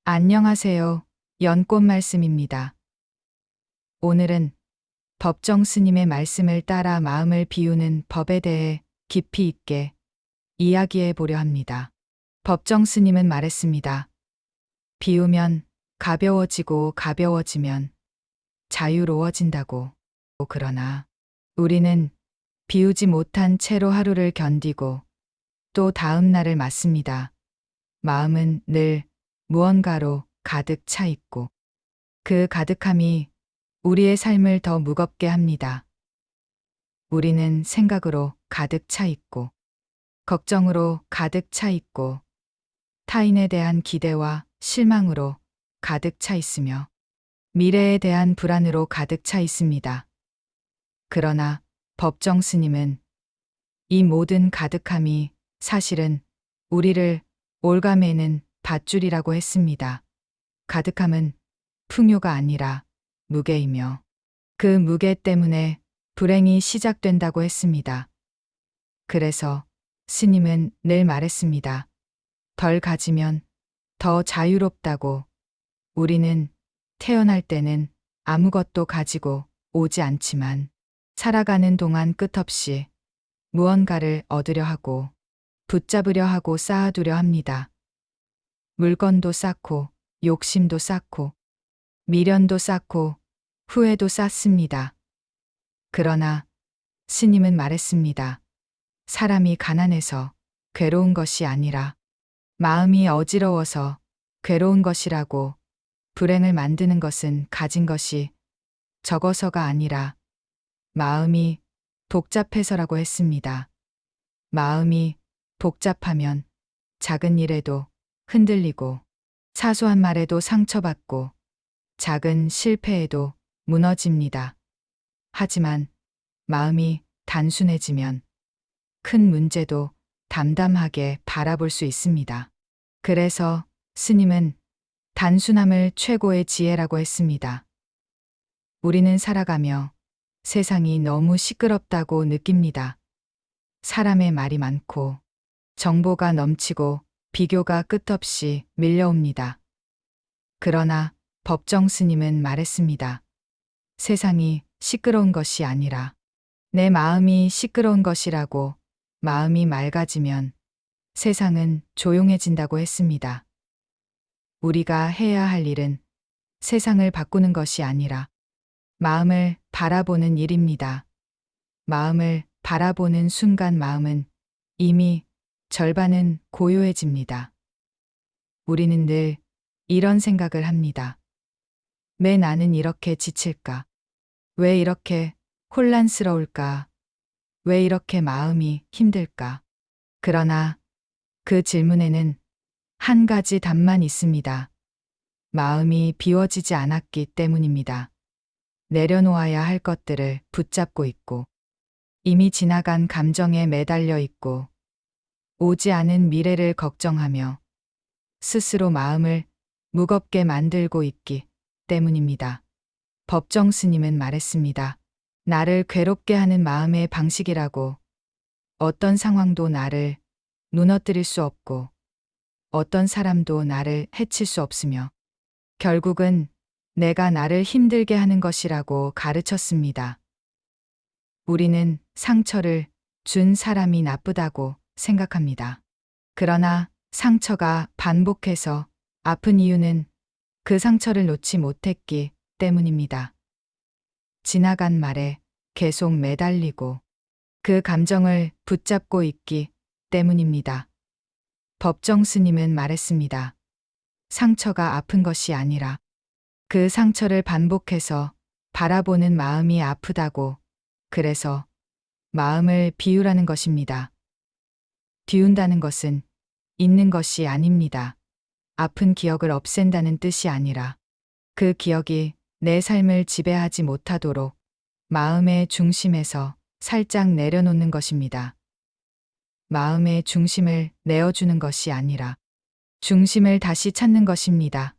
안녕하세요. 연꽃 말씀입니다. 오늘은 법정 스님의 말씀을 따라 마음을 비우는 법에 대해 깊이 있게 이야기해 보려 합니다. 법정 스님은 말했습니다. 비우면 가벼워지고 가벼워지면 자유로워진다고. 그러나 우리는 비우지 못한 채로 하루를 견디고 또 다음 날을 맞습니다. 마음은 늘 무언가로 가득 차 있고 그 가득함이 우리의 삶을 더 무겁게 합니다. 우리는 생각으로 가득 차 있고 걱정으로 가득 차 있고 타인에 대한 기대와 실망으로 가득 차 있으며 미래에 대한 불안으로 가득 차 있습니다. 그러나 법정 스님은 이 모든 가득함이 사실은 우리를 올가매는 밧줄이라고 했습니다. 가득함은 풍요가 아니라 무게이며 그 무게 때문에 불행이 시작된다고 했습니다. 그래서 스님은 늘 말했습니다. 덜 가지면 더 자유롭다고. 우리는 태어날 때는 아무것도 가지고 오지 않지만 살아가는 동안 끝없이 무언가를 얻으려 하고 붙잡으려 하고 쌓아두려 합니다. 물건도 쌓고 욕심도 쌓고 미련도 쌓고 후회도 쌓습니다. 그러나 스님은 말했습니다. 사람이 가난해서 괴로운 것이 아니라 마음이 어지러워서 괴로운 것이라고. 불행을 만드는 것은 가진 것이 적어서가 아니라 마음이 복잡해서라고 했습니다. 마음이 복잡하면 작은 일에도 흔들리고 사소한 말에도 상처받고 작은 실패에도 무너집니다. 하지만 마음이 단순해지면 큰 문제도 담담하게 바라볼 수 있습니다. 그래서 스님은 단순함을 최고의 지혜라고 했습니다. 우리는 살아가며 세상이 너무 시끄럽다고 느낍니다. 사람의 말이 많고 정보가 넘치고 비교가 끝없이 밀려옵니다. 그러나 법정 스님은 말했습니다. 세상이 시끄러운 것이 아니라 내 마음이 시끄러운 것이라고. 마음이 맑아지면 세상은 조용해진다고 했습니다. 우리가 해야 할 일은 세상을 바꾸는 것이 아니라 마음을 바라보는 일입니다. 마음을 바라보는 순간 마음은 이미 절반은 고요해집니다. 우리는 늘 이런 생각을 합니다. 왜 나는 이렇게 지칠까? 왜 이렇게 혼란스러울까? 왜 이렇게 마음이 힘들까? 그러나 그 질문에는 한 가지 답만 있습니다. 마음이 비워지지 않았기 때문입니다. 내려놓아야 할 것들을 붙잡고 있고 이미 지나간 감정에 매달려 있고 오지 않은 미래를 걱정하며 스스로 마음을 무겁게 만들고 있기 때문입니다. 법정 스님은 말했습니다. 나를 괴롭게 하는 마음의 방식이라고. 어떤 상황도 나를 무너뜨릴 수 없고 어떤 사람도 나를 해칠 수 없으며 결국은 내가 나를 힘들게 하는 것이라고 가르쳤습니다. 우리는 상처를 준 사람이 나쁘다고 생각합니다. 그러나 상처가 반복해서 아픈 이유는 그 상처를 놓지 못했기 때문입니다. 지나간 말에 계속 매달리고 그 감정을 붙잡고 있기 때문입니다. 법정 스님은 말했습니다. 상처가 아픈 것이 아니라 그 상처를 반복해서 바라보는 마음이 아프다고. 그래서 마음을 비우라는 것입니다. 비운다는 것은 잊는 것이 아닙니다. 아픈 기억을 없앤다는 뜻이 아니라 그 기억이 내 삶을 지배하지 못하도록 마음의 중심에서 살짝 내려놓는 것입니다. 마음의 중심을 내어주는 것이 아니라 중심을 다시 찾는 것입니다.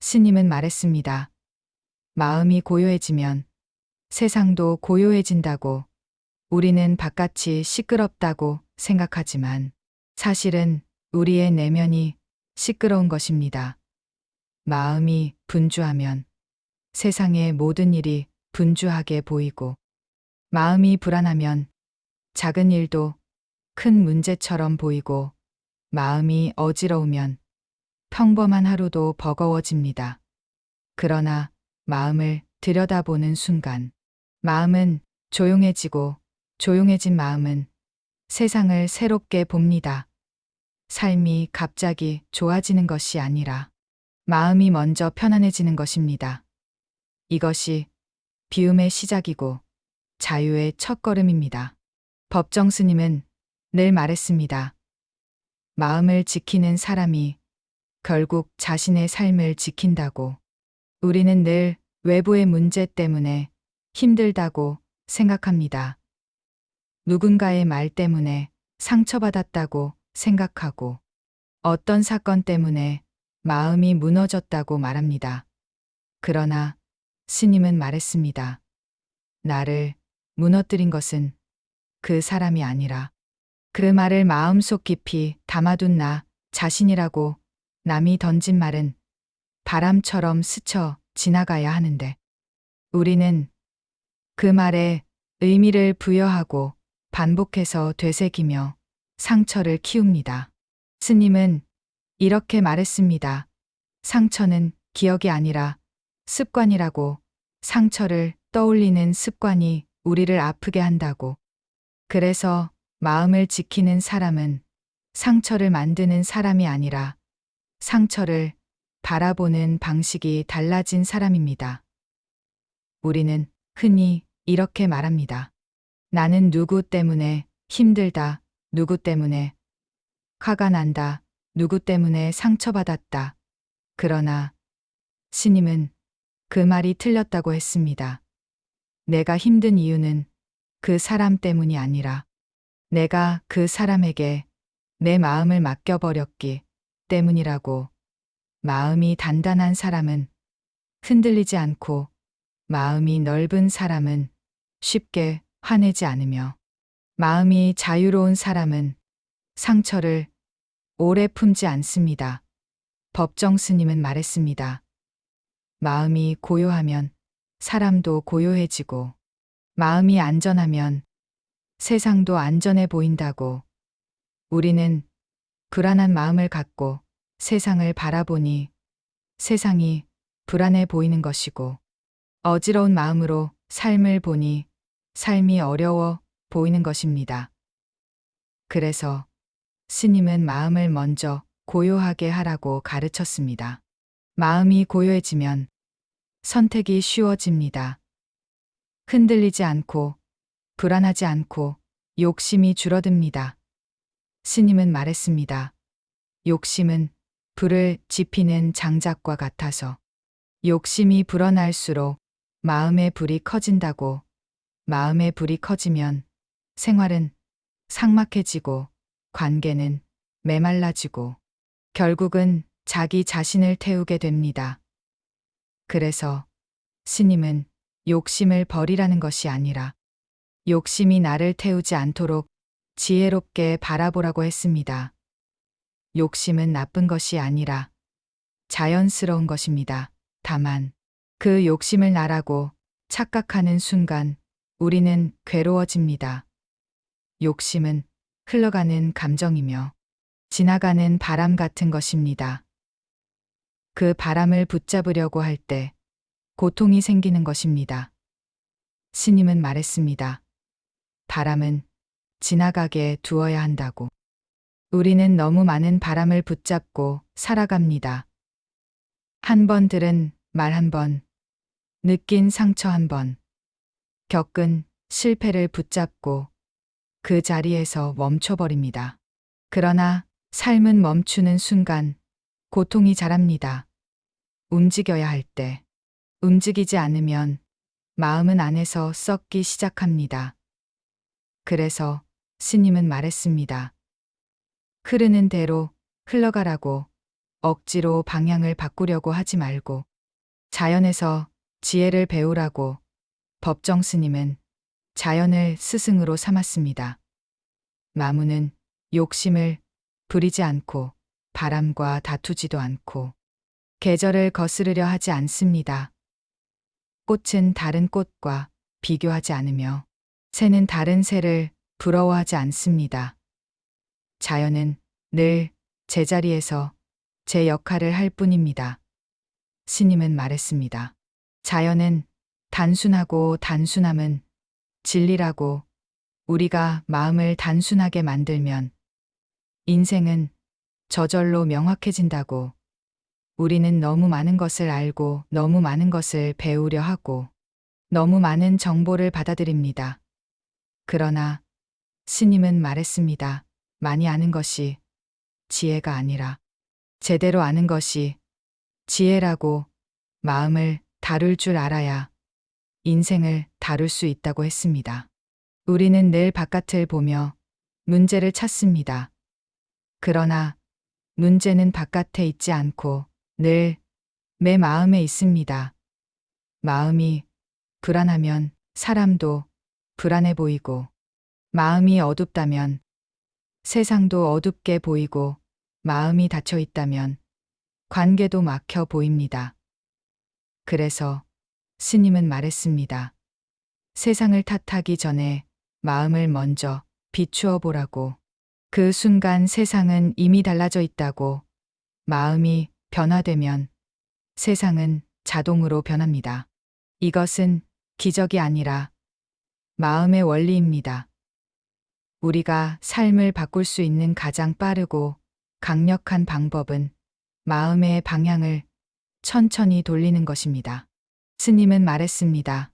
스님은 말했습니다. 마음이 고요해지면 세상도 고요해진다고. 우리는 바깥이 시끄럽다고 생각하지만 사실은 우리의 내면이 시끄러운 것입니다. 마음이 분주하면 세상의 모든 일이 분주하게 보이고, 마음이 불안하면 작은 일도 큰 문제처럼 보이고, 마음이 어지러우면 평범한 하루도 버거워집니다. 그러나 마음을 들여다보는 순간, 마음은 조용해지고, 조용해진 마음은 세상을 새롭게 봅니다. 삶이 갑자기 좋아지는 것이 아니라 마음이 먼저 편안해지는 것입니다. 이것이 비움의 시작이고 자유의 첫걸음입니다. 법정 스님은 늘 말했습니다. 마음을 지키는 사람이 결국 자신의 삶을 지킨다고. 우리는 늘 외부의 문제 때문에 힘들다고 생각합니다. 누군가의 말 때문에 상처받았다고 생각하고, 어떤 사건 때문에 마음이 무너졌다고 말합니다. 그러나 스님은 말했습니다. 나를 무너뜨린 것은 그 사람이 아니라 그 말을 마음속 깊이 담아둔 나 자신이라고. 남이 던진 말은 바람처럼 스쳐 지나가야 하는데, 우리는 그 말에 의미를 부여하고 반복해서 되새기며 상처를 키웁니다. 스님은 이렇게 말했습니다. 상처는 기억이 아니라 습관이라고. 상처를 떠올리는 습관이 우리를 아프게 한다고. 그래서 마음을 지키는 사람은 상처를 만드는 사람이 아니라 상처를 바라보는 방식이 달라진 사람입니다. 우리는 흔히 이렇게 말합니다. 나는 누구 때문에 힘들다. 누구 때문에 화가 난다. 누구 때문에 상처받았다. 그러나 스님은 그 말이 틀렸다고 했습니다. 내가 힘든 이유는 그 사람 때문이 아니라 내가 그 사람에게 내 마음을 맡겨버렸기 때문이라고. 마음이 단단한 사람은 흔들리지 않고, 마음이 넓은 사람은 쉽게 화내지 않으며, 마음이 자유로운 사람은 상처를 오래 품지 않습니다. 법정 스님은 말했습니다. 마음이 고요하면 사람도 고요해지고, 마음이 안전하면 세상도 안전해 보인다고. 우리는 불안한 마음을 갖고 세상을 바라보니 세상이 불안해 보이는 것이고, 어지러운 마음으로 삶을 보니 삶이 어려워 보이는 것입니다. 그래서 스님은 마음을 먼저 고요하게 하라고 가르쳤습니다. 마음이 고요해지면 선택이 쉬워집니다. 흔들리지 않고, 불안하지 않고 욕심이 줄어듭니다. 스님은 말했습니다. 욕심은 불을 지피는 장작과 같아서 욕심이 불어날수록 마음의 불이 커진다고. 마음의 불이 커지면 생활은 삭막해지고, 관계는 메말라지고, 결국은 자기 자신을 태우게 됩니다. 그래서 스님은 욕심을 버리라는 것이 아니라 욕심이 나를 태우지 않도록 지혜롭게 바라보라고 했습니다. 욕심은 나쁜 것이 아니라 자연스러운 것입니다. 다만 그 욕심을 나라고 착각하는 순간 우리는 괴로워집니다. 욕심은 흘러가는 감정이며 지나가는 바람 같은 것입니다. 그 바람을 붙잡으려고 할 때 고통이 생기는 것입니다. 스님은 말했습니다. 바람은 지나가게 두어야 한다고. 우리는 너무 많은 바람을 붙잡고 살아갑니다. 한 번 들은 말 한 번, 느낀 상처 한 번, 겪은 실패를 붙잡고 그 자리에서 멈춰버립니다. 그러나 삶은 멈추는 순간 고통이 자랍니다. 움직여야 할 때, 움직이지 않으면 마음은 안에서 썩기 시작합니다. 그래서 스님은 말했습니다. 흐르는 대로 흘러가라고. 억지로 방향을 바꾸려고 하지 말고 자연에서 지혜를 배우라고. 법정 스님은 자연을 스승으로 삼았습니다. 나무는 욕심을 부리지 않고 바람과 다투지도 않고 계절을 거스르려 하지 않습니다. 꽃은 다른 꽃과 비교하지 않으며 새는 다른 새를 부러워하지 않습니다. 자연은 늘 제자리에서 제 역할을 할 뿐입니다. 스님은 말했습니다. 자연은 단순하고 단순함은 진리라고 우리가 마음을 단순하게 만들면 인생은 저절로 명확해진다고 우리는 너무 많은 것을 알고 너무 많은 것을 배우려 하고 너무 많은 정보를 받아들입니다. 그러나 스님은 말했습니다. 많이 아는 것이 지혜가 아니라 제대로 아는 것이 지혜라고 마음을 다룰 줄 알아야 인생을 다룰 수 있다고 했습니다. 우리는 늘 바깥을 보며 문제를 찾습니다. 그러나 문제는 바깥에 있지 않고 늘 내 마음에 있습니다. 마음이 불안하면 사람도 불안해 보이고 마음이 어둡다면 세상도 어둡게 보이고 마음이 닫혀 있다면 관계도 막혀 보입니다. 그래서 스님은 말했습니다. 세상을 탓하기 전에 마음을 먼저 비추어 보라고. 그 순간 세상은 이미 달라져 있다고. 마음이 변화되면 세상은 자동으로 변합니다. 이것은 기적이 아니라 마음의 원리입니다. 우리가 삶을 바꿀 수 있는 가장 빠르고 강력한 방법은 마음의 방향을 천천히 돌리는 것입니다. 스님은 말했습니다.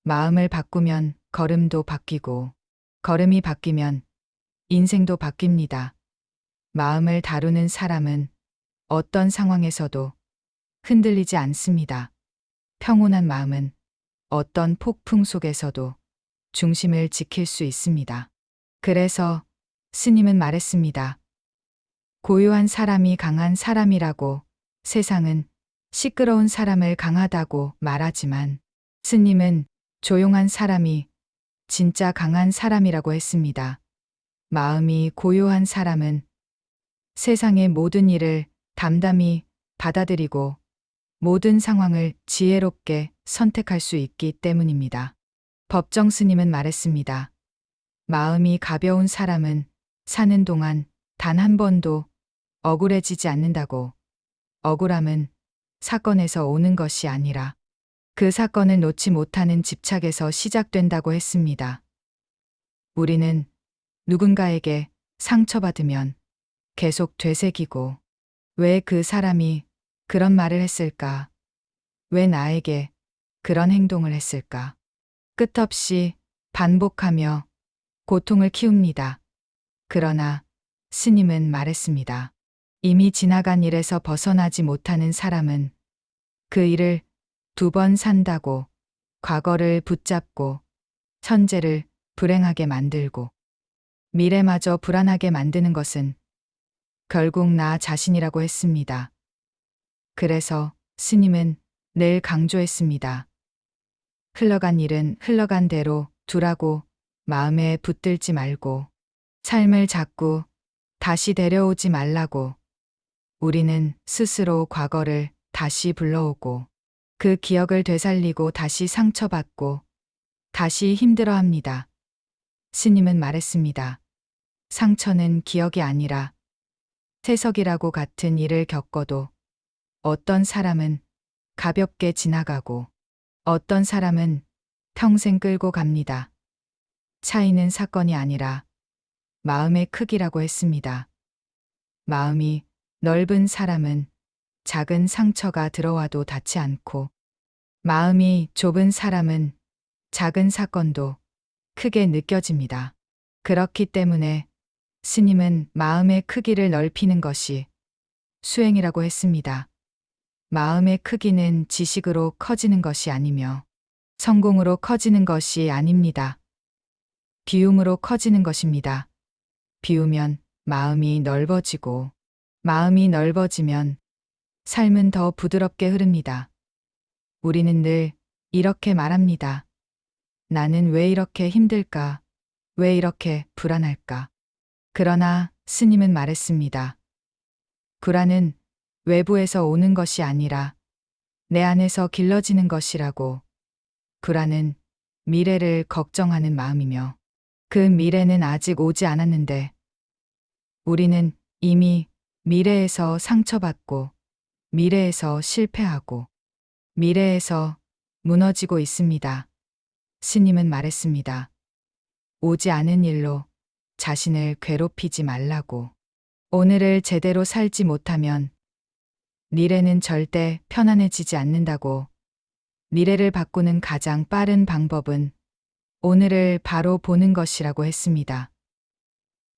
마음을 바꾸면 걸음도 바뀌고 걸음이 바뀌면 인생도 바뀝니다. 마음을 다루는 사람은 어떤 상황에서도 흔들리지 않습니다. 평온한 마음은 어떤 폭풍 속에서도 중심을 지킬 수 있습니다. 그래서 스님은 말했습니다. 고요한 사람이 강한 사람이라고. 세상은 시끄러운 사람을 강하다고 말하지만 스님은 조용한 사람이 진짜 강한 사람이라고 했습니다. 마음이 고요한 사람은 세상의 모든 일을 담담히 받아들이고 모든 상황을 지혜롭게 선택할 수 있기 때문입니다. 법정 스님은 말했습니다. 마음이 가벼운 사람은 사는 동안 단 한 번도 억울해지지 않는다고. 억울함은 사건에서 오는 것이 아니라 그 사건을 놓지 못하는 집착에서 시작된다고 했습니다. 우리는 누군가에게 상처받으면 계속 되새기고 왜 그 사람이 그런 말을 했을까? 왜 나에게 그런 행동을 했을까? 끝없이 반복하며 고통을 키웁니다. 그러나 스님은 말했습니다. 이미 지나간 일에서 벗어나지 못하는 사람은 그 일을 2번 산다고. 과거를 붙잡고 현재를 불행하게 만들고 미래마저 불안하게 만드는 것은 결국 나 자신이라고 했습니다. 그래서 스님은 늘 강조했습니다. 흘러간 일은 흘러간 대로 두라고. 마음에 붙들지 말고 삶을 자꾸 다시 데려오지 말라고. 우리는 스스로 과거를 다시 불러오고 그 기억을 되살리고 다시 상처받고 다시 힘들어합니다. 스님은 말했습니다. 상처는 기억이 아니라 세석이라고. 같은 일을 겪어도 어떤 사람은 가볍게 지나가고 어떤 사람은 평생 끌고 갑니다. 차이는 사건이 아니라 마음의 크기라고 했습니다. 마음이 넓은 사람은 작은 상처가 들어와도 닿지 않고 마음이 좁은 사람은 작은 사건도 크게 느껴집니다. 그렇기 때문에 스님은 마음의 크기를 넓히는 것이 수행이라고 했습니다. 마음의 크기는 지식으로 커지는 것이 아니며 성공으로 커지는 것이 아닙니다. 비움으로 커지는 것입니다. 비우면 마음이 넓어지고 마음이 넓어지면 삶은 더 부드럽게 흐릅니다. 우리는 늘 이렇게 말합니다. 나는 왜 이렇게 힘들까? 왜 이렇게 불안할까? 그러나 스님은 말했습니다. 불안은 외부에서 오는 것이 아니라 내 안에서 길러지는 것이라고. 불안은 미래를 걱정하는 마음이며 그 미래는 아직 오지 않았는데 우리는 이미 미래에서 상처받고 미래에서 실패하고 미래에서 무너지고 있습니다. 스님은 말했습니다. 오지 않은 일로 자신을 괴롭히지 말라고. 오늘을 제대로 살지 못하면 미래는 절대 편안해지지 않는다고. 미래를 바꾸는 가장 빠른 방법은 오늘을 바로 보는 것이라고 했습니다.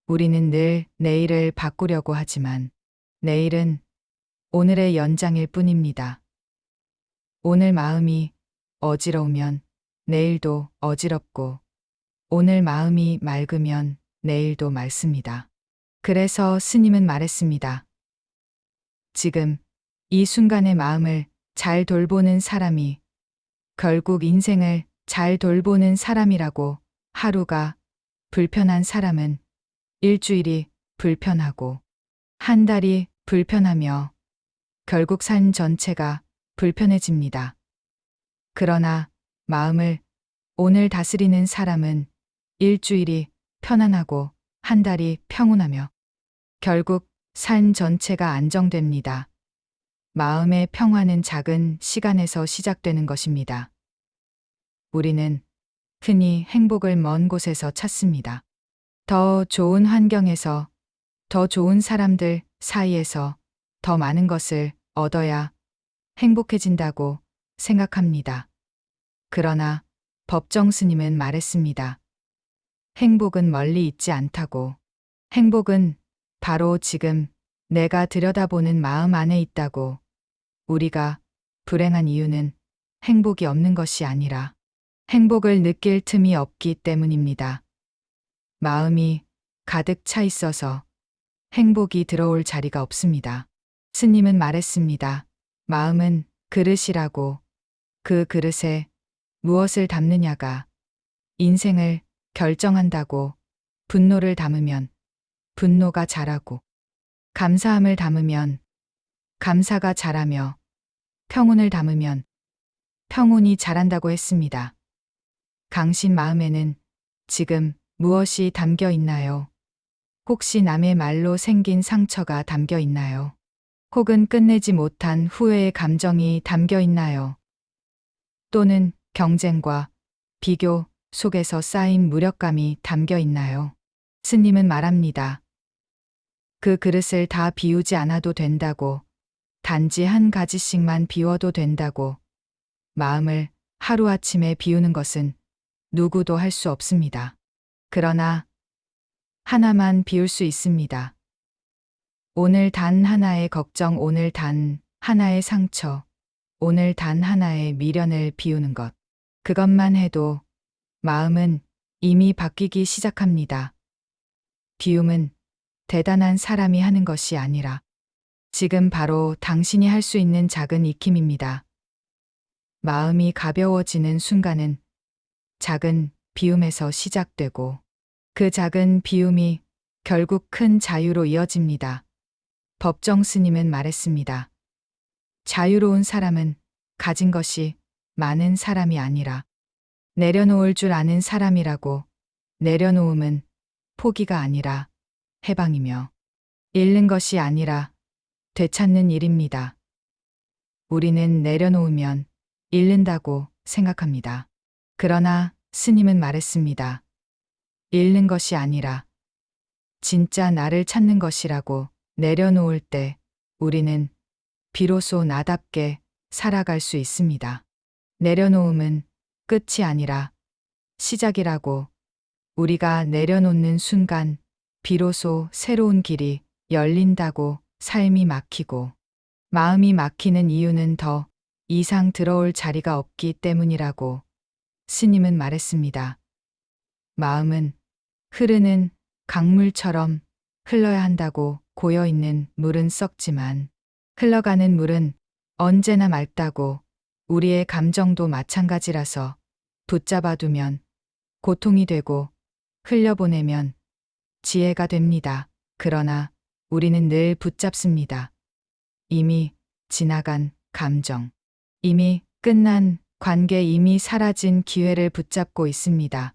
우리는 늘 내일을 바꾸려고 하지만 내일은 오늘의 연장일 뿐입니다. 오늘 마음이 어지러우면 내일도 어지럽고 오늘 마음이 맑으면 내일도 맑습니다. 그래서 스님은 말했습니다. 지금 이 순간의 마음을 잘 돌보는 사람이 결국 인생을 잘 돌보는 사람이라고. 하루가 불편한 사람은 일주일이 불편하고 한 달이 불편하며 결국 삶 전체가 불편해집니다. 그러나 마음을 오늘 다스리는 사람은 일주일이 편안하고 한 달이 평온하며 결국 삶 전체가 안정됩니다. 마음의 평화는 작은 시간에서 시작되는 것입니다. 우리는 흔히 행복을 먼 곳에서 찾습니다. 더 좋은 환경에서, 더 좋은 사람들 사이에서 더 많은 것을 얻어야 행복해진다고 생각합니다. 그러나 법정 스님은 말했습니다. 행복은 멀리 있지 않다고. 행복은 바로 지금 내가 들여다보는 마음 안에 있다고. 우리가 불행한 이유는 행복이 없는 것이 아니라 행복을 느낄 틈이 없기 때문입니다. 마음이 가득 차 있어서 행복이 들어올 자리가 없습니다. 스님은 말했습니다. 마음은 그릇이라고. 그 그릇에 무엇을 담느냐가 인생을 결정한다고. 분노를 담으면 분노가 자라고, 감사함을 담으면 감사가 자라며 평온을 담으면 평온이 자란다고 했습니다. 당신 마음에는 지금 무엇이 담겨 있나요? 혹시 남의 말로 생긴 상처가 담겨 있나요? 혹은 끝내지 못한 후회의 감정이 담겨 있나요? 또는 경쟁과 비교 속에서 쌓인 무력감이 담겨 있나요? 스님은 말합니다. 그 그릇을 다 비우지 않아도 된다고. 단지 한 가지씩만 비워도 된다고. 마음을 하루아침에 비우는 것은 누구도 할 수 없습니다. 그러나 하나만 비울 수 있습니다. 오늘 단 하나의 걱정, 오늘 단 하나의 상처, 오늘 단 하나의 미련을 비우는 것. 그것만 해도 마음은 이미 바뀌기 시작합니다. 비움은 대단한 사람이 하는 것이 아니라 지금 바로 당신이 할 수 있는 작은 익힘입니다. 마음이 가벼워지는 순간은 작은 비움에서 시작되고 그 작은 비움이 결국 큰 자유로 이어집니다. 법정 스님은 말했습니다. 자유로운 사람은 가진 것이 많은 사람이 아니라 내려놓을 줄 아는 사람이라고. 내려놓음은 포기가 아니라 해방이며 잃는 것이 아니라 되찾는 일입니다. 우리는 내려놓으면 잃는다고 생각합니다. 그러나 스님은 말했습니다. 잃는 것이 아니라 진짜 나를 찾는 것이라고. 내려놓을 때 우리는 비로소 나답게 살아갈 수 있습니다. 내려놓음은 끝이 아니라 시작이라고. 우리가 내려놓는 순간 비로소 새로운 길이 열린다고. 삶이 막히고 마음이 막히는 이유는 더 이상 들어올 자리가 없기 때문이라고. 스님은 말했습니다. 마음은 흐르는 강물처럼 흘러야 한다고. 고여있는 물은 썩지만 흘러가는 물은 언제나 맑다고. 우리의 감정도 마찬가지라서 붙잡아두면 고통이 되고 흘려보내면 지혜가 됩니다. 그러나 우리는 늘 붙잡습니다. 이미 지나간 감정, 이미 끝난 관계, 이미 사라진 기회를 붙잡고 있습니다.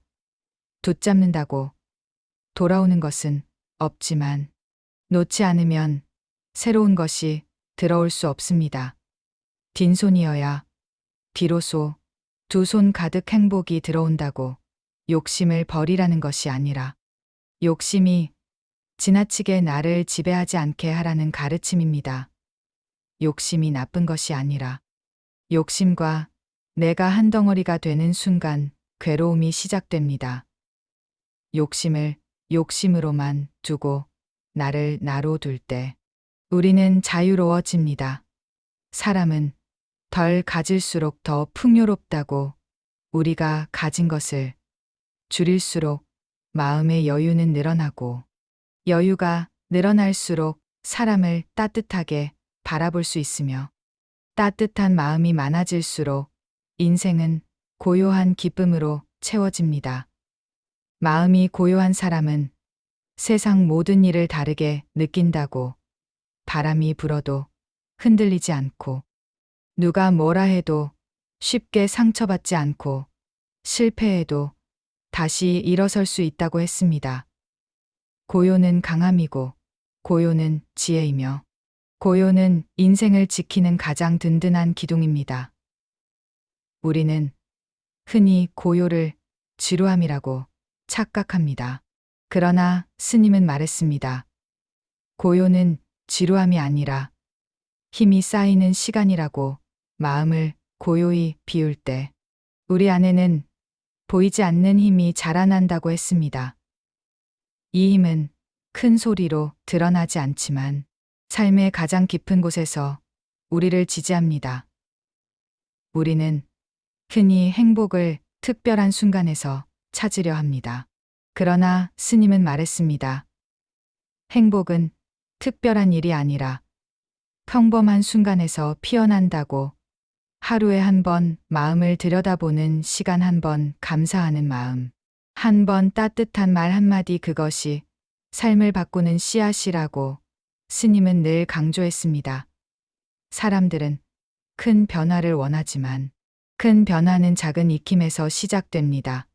붙잡는다고 돌아오는 것은 없지만 놓지 않으면 새로운 것이 들어올 수 없습니다. 빈손이어야 비로소 두 손 가득 행복이 들어온다고. 욕심을 버리라는 것이 아니라 욕심이 지나치게 나를 지배하지 않게 하라는 가르침입니다. 욕심이 나쁜 것이 아니라 욕심과 내가 한 덩어리가 되는 순간 괴로움이 시작됩니다. 욕심을 욕심으로만 두고 나를 나로 둘 때 우리는 자유로워집니다. 사람은 덜 가질수록 더 풍요롭다고. 우리가 가진 것을 줄일수록 마음의 여유는 늘어나고, 여유가 늘어날수록 사람을 따뜻하게 바라볼 수 있으며, 따뜻한 마음이 많아질수록 인생은 고요한 기쁨으로 채워집니다. 마음이 고요한 사람은 세상 모든 일을 다르게 느낀다고. 바람이 불어도 흔들리지 않고, 누가 뭐라 해도 쉽게 상처받지 않고, 실패해도 다시 일어설 수 있다고 했습니다. 고요는 강함이고, 고요는 지혜이며, 고요는 인생을 지키는 가장 든든한 기둥입니다. 우리는 흔히 고요를 지루함이라고 착각합니다. 그러나 스님은 말했습니다. 고요는 지루함이 아니라 힘이 쌓이는 시간이라고. 마음을 고요히 비울 때 우리 안에는 보이지 않는 힘이 자라난다고 했습니다. 이 힘은 큰 소리로 드러나지 않지만 삶의 가장 깊은 곳에서 우리를 지지합니다. 우리는 흔히 행복을 특별한 순간에서 찾으려 합니다. 그러나 스님은 말했습니다. 행복은 특별한 일이 아니라 평범한 순간에서 피어난다고. 하루에 한 번 마음을 들여다보는 시간, 한 번 감사하는 마음, 한 번 따뜻한 말 한마디, 그것이 삶을 바꾸는 씨앗이라고 스님은 늘 강조했습니다. 사람들은 큰 변화를 원하지만 큰 변화는 작은 익힘에서 시작됩니다.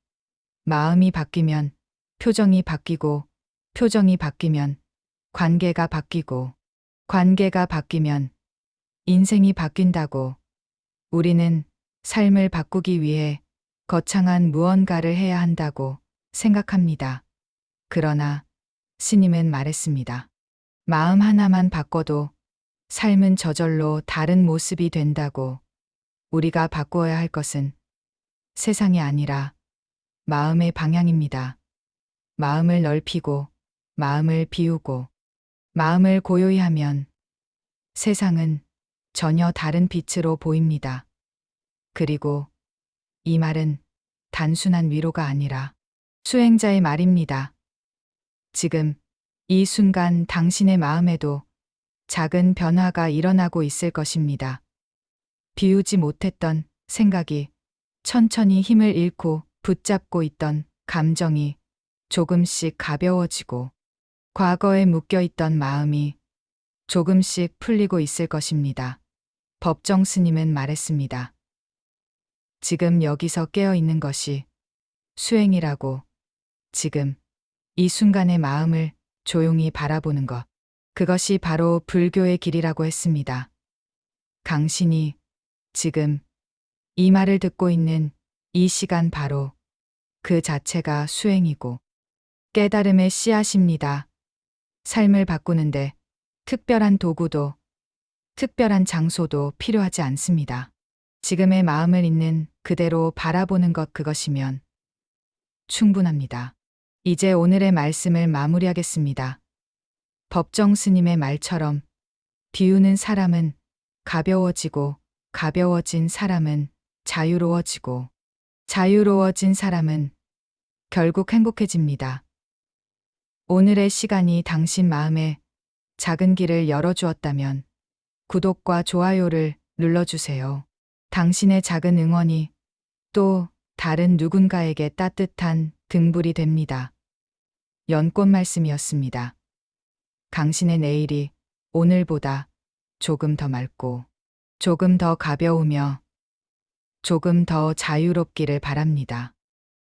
마음이 바뀌면 표정이 바뀌고, 표정이 바뀌면 관계가 바뀌고, 관계가 바뀌면 인생이 바뀐다고. 우리는 삶을 바꾸기 위해 거창한 무언가를 해야 한다고 생각합니다. 그러나 스님은 말했습니다. 마음 하나만 바꿔도 삶은 저절로 다른 모습이 된다고. 우리가 바꾸어야 할 것은 세상이 아니라 마음의 방향입니다. 마음을 넓히고, 마음을 비우고, 마음을 고요히 하면 세상은 전혀 다른 빛으로 보입니다. 그리고 이 말은 단순한 위로가 아니라 수행자의 말입니다. 지금 이 순간 당신의 마음에도 작은 변화가 일어나고 있을 것입니다. 비우지 못했던 생각이 천천히 힘을 잃고 붙잡고 있던 감정이 조금씩 가벼워지고, 과거에 묶여있던 마음이 조금씩 풀리고 있을 것입니다. 법정 스님은 말했습니다. 지금 여기서 깨어 있는 것이 수행이라고. 지금 이 순간의 마음을 조용히 바라보는 것, 그것이 바로 불교의 길이라고 했습니다. 당신이 지금 이 말을 듣고 있는 이 시간, 바로 그 자체가 수행이고 깨달음의 씨앗입니다. 삶을 바꾸는데 특별한 도구도 특별한 장소도 필요하지 않습니다. 지금의 마음을 있는 그대로 바라보는 것, 그것이면 충분합니다. 이제 오늘의 말씀을 마무리하겠습니다. 법정 스님의 말처럼 비우는 사람은 가벼워지고, 가벼워진 사람은 자유로워지고, 자유로워진 사람은 결국 행복해집니다. 오늘의 시간이 당신 마음에 작은 길을 열어주었다면 구독과 좋아요를 눌러주세요. 당신의 작은 응원이 또 다른 누군가에게 따뜻한 등불이 됩니다. 연꽃 말씀이었습니다. 당신의 내일이 오늘보다 조금 더 맑고, 조금 더 가벼우며, 조금 더 자유롭기를 바랍니다.